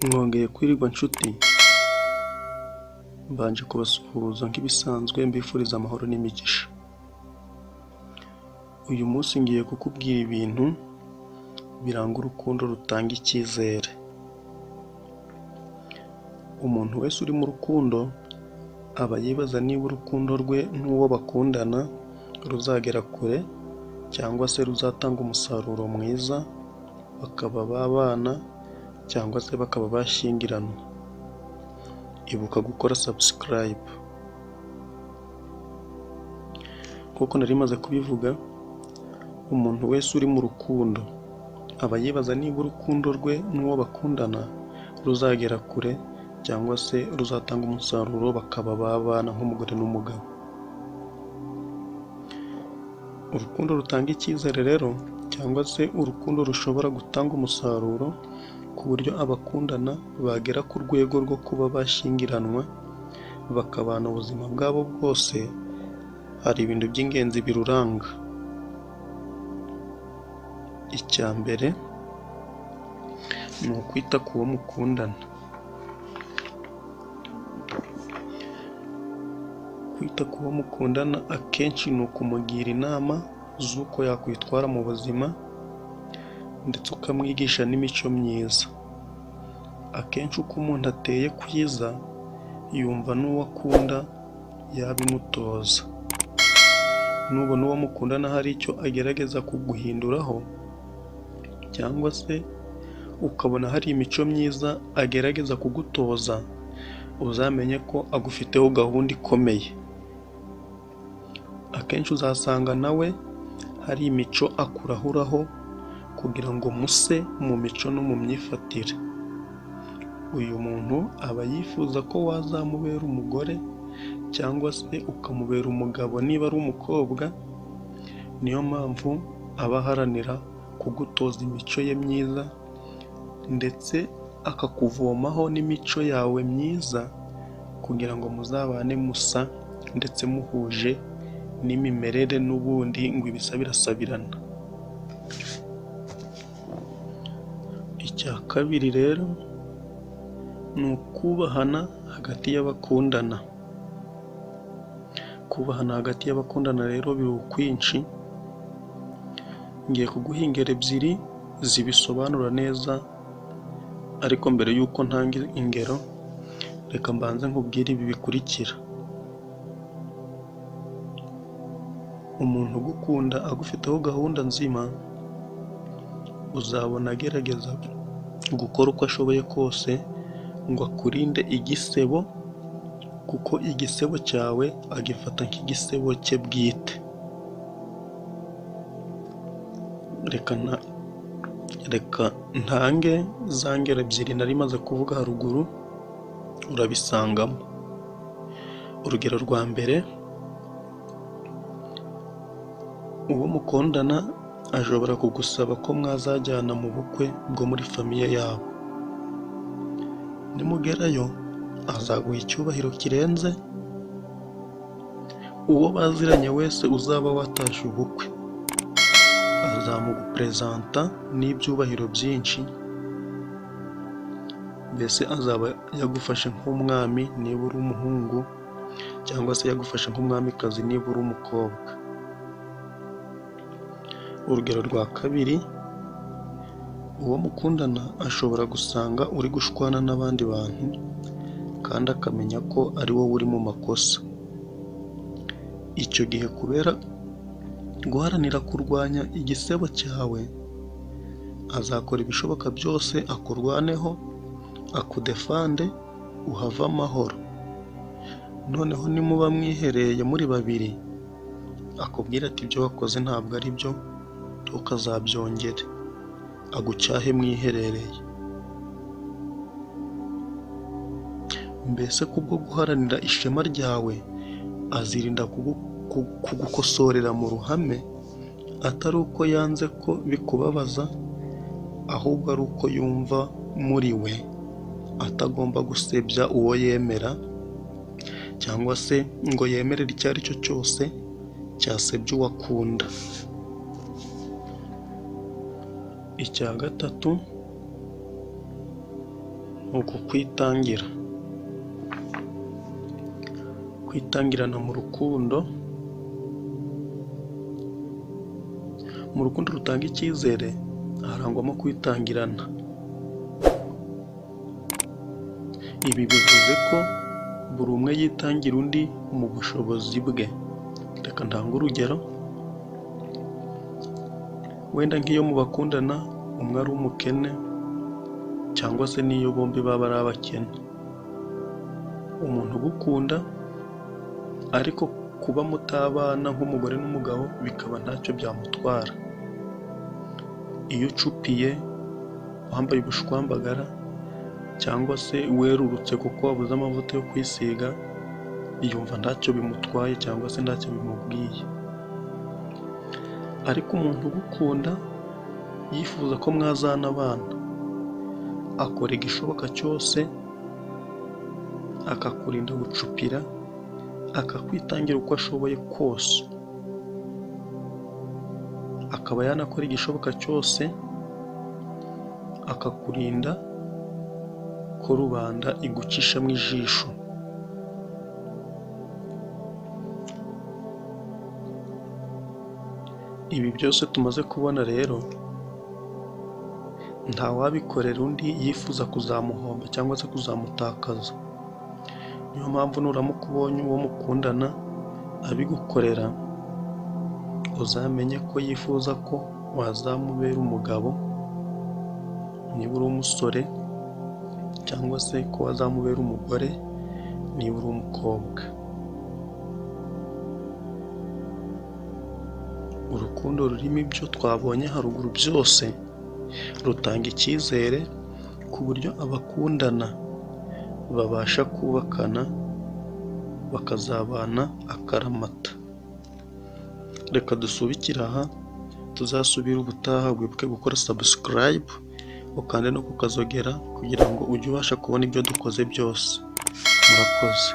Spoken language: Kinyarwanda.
Mwongeye kwirirwa nshuti, mbanje kubasuhuza nk'ibisanzwe mbifuriza amahoro n'imigisha. Uyu munsi ngiye kukubwira ibintu biranga urukundo rutanga icyizere. Umuntu wese uri mu rukundo aba yibaza niba urukundo rwe n'uwo bakundana ruzagera kure cyangwa se ruzatanga umusaruro mwiza, bakaba babana cyangwa se bakaba bashyingiranwa. Ibuka gukora subscribe. Kuko nari maze kubivuga, umuntu wese uri mu rukundo aba yibaza niba urukundo rwe n'uwo bakundana ruzagera kure cyangwa se ruzatanga umusaruro bakaba babana nk'umugore n'umugabo. Urukundo rutanga icyizere rero, cyangwa se urukundo rushobora gutanga umusaruro ku buryo abakundana bagera ku rwego rwo kuba bashyingiranwa bakabana ubuzima bwabo bwose, hari ibintu by'ingenzi biruranga. Icya mbere ni ukwita ku wo mukundana. Kwita ku wo mukundana akenshi ni ukumugira inama z'uko yakwitwara mu buzima ndetse ukamwigisha n'imico myiza. Akenshi uko umuntu ateye kwiza yumva n'uwo akunda yabimutoza. Nubona uwo mukundana hari icyo agerageza kuguhinduraho, cyangwa se ukabona hari imico myiza agerageza kugutoza, uzamenye ko agufiteho gahunda ikomeye. Akenshi uzasanga nawe hari imico akurahuraho kugira ngo muse mu mico no mu myifatire. Uyu muntu aba yifuza ko wazamubera umugore cyangwa se ukamubera umugabo niba ari umukobwa. Niyo mpamvu aba aharanira kugutoza imico ye myiza ndetse akakuvomaho n'imico yawe myiza kugira ngo muzabane musa ndetse muhuje n'imimerere, n'ubundi ngo ibisa birasabirana. Icya kabiri rero ni ukubahana hagati y'abakundana. Kubahana hagati y'abakundana rero biri ukwinshi. Ngiye kuguha ingero ebyiri zibisobanura neza, ariko mbere y'uko ntanga ingero reka mbanze nkubwire ibi bikurikira. Umuntu ugukunda agufiteho gahunda nzima, uzabona agerageza gukora uko ashoboye kose ngo akurinde igisebo, kuko igisebo cyawe agifata nk'igisebo cye bwite. Reka ntange za ngero ebyiri nari maze kuvuga haruguru, urabisangamo. Urugero rwa mbere, uwo mukundana ashobora kugusaba ko mwazajyana mu bukwe bwo muri famiye yabo. Nimugerayo azaguha icyubahiro kirenze. Uwo baziranye wese uzaba watashye ubukwe azamuguprezanta n'ibyubahiro byinshi, mbese azaba yagufashe nk'umwami niba uri umuhungu, cyangwa se yagufashe nk'umwamikazi niba uri umukobwa. Urugero rwa kabiri, uwo mukundana ashobora gusanga uri gushwana n'abandi bantu kandi akamenya ko ari wowe uri mu makosa. Icyo gihe kubera guharanira kurwanya igisebo cyawe, azakora ibishoboka byose akurwaneho, akudefande, uhava amahoro. Noneho nimuba mwihereye muri babiri, akubwira ati ibyo wakoze ntabwo ari byo, ntukazabyongere, agucyahe mwiherereye. Mbese kubwo guharanira ishema ryawe azirinda kugukosorera mu ruhame, atari uko yanze ko bikubabaza, ahubwo ari uko yumva muri we atagomba gusebya uwo yemera, cyangwa se ngo yemerere icyo ari cyo cyose cyasebya uwo akunda. Icya gatatu, ni ukukwitangira. Kwitangirana mu rukundo rutanga icyizere harangwamo kwitangirana. Ibi bivuze ko buri umwe yitangira undi mu bushobozi bwe. Reka ntange urugero, wenda nk'iyo mu bakundana umwe ari umukene cyangwa se n'iyo bombi baba ari abakene, umuntu ugukunda ariko kuba mutabana nk'umugore n'umugabo bikaba ntacyo byamutwara. Iyo ucupiye wambaye ubushwambagara cyangwa se werurutse kuko wabuze amavuta yo kwisiga, yumva ntacyo bimutwaye cyangwa se ntacyo bimubwiye. Ariko umuntu ugukunda yifuza ko mwazana abana, akora igishoboka cyose akakurinda gucupira, akakwitangira uko ashoboye kose, akaba yanakora igishoboka cyose akakurinda ko rubanda igucishamo ijisho. Ibi byose tumaze kubona rero, ntawabikorera undi yifuza kuzamuhomba cyangwa se kuzamutakaza. Niyo mpamvu nuramuka ubonye uwo mukundana abigukorera, uzamenye ko yifuza ko wazamubera umugabo niba uri umusore, cyangwa se ko wazamubera umugore niba uri umukobwa. Urukundo rurimo ibyo twabonye haruguru byose rutanga icyizere ku buryo abakundana babasha kubakana bakazabana akaramata. Reka dusubikire aha, tuzasubire ubutaha. Wibuke gukora subscribe ukande no kukazogera kugira ngo ujye ubasha kubona ibyo dukoze byose. Murakoze.